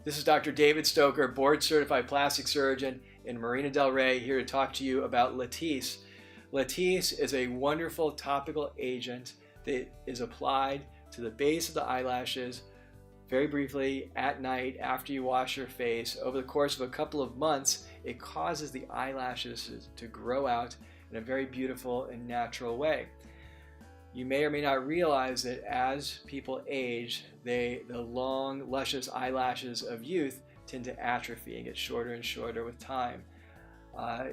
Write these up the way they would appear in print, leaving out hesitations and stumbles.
This is Dr. David Stoker, board certified plastic surgeon in Marina del Rey, here to talk to you about LATISSE. LATISSE is a wonderful topical agent that is applied to the base of the eyelashes very briefly at night after you wash your face. Over the course of a couple of months, it causes the eyelashes to grow out in a very beautiful and natural way. You may or may not realize that as people age, the long, luscious eyelashes of youth tend to atrophy and get shorter and shorter with time.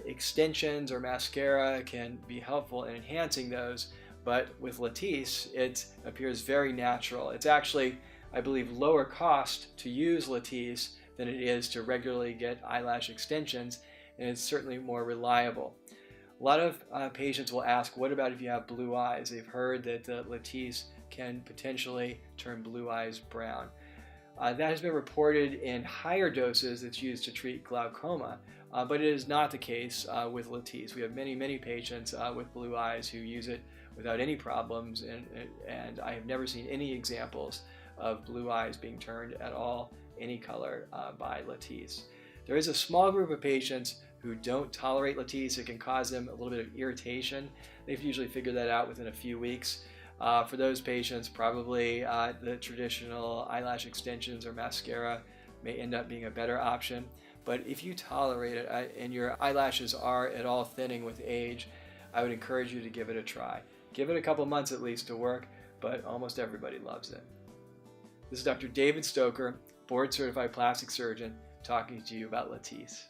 Extensions or mascara can be helpful in enhancing those, but with LATISSE, it appears very natural. It's actually, I believe, lower cost to use LATISSE than it is to regularly get eyelash extensions, and it's certainly more reliable. A lot of patients will ask, what about if you have blue eyes? They've heard that LATISSE can potentially turn blue eyes brown. That has been reported in higher doses that's used to treat glaucoma, but it is not the case with LATISSE. We have many patients with blue eyes who use it without any problems, and I have never seen any examples of blue eyes being turned at all, any color, by LATISSE. There is a small group of patients who don't tolerate LATISSE. It can cause them a little bit of irritation. They've usually figured that out within a few weeks. For those patients, probably the traditional eyelash extensions or mascara may end up being a better option. But if you tolerate it and your eyelashes are at all thinning with age, I would encourage you to give it a try. Give it a couple months at least to work, but almost everybody loves it. This is Dr. David Stoker, board certified plastic surgeon, talking to you about LATISSE.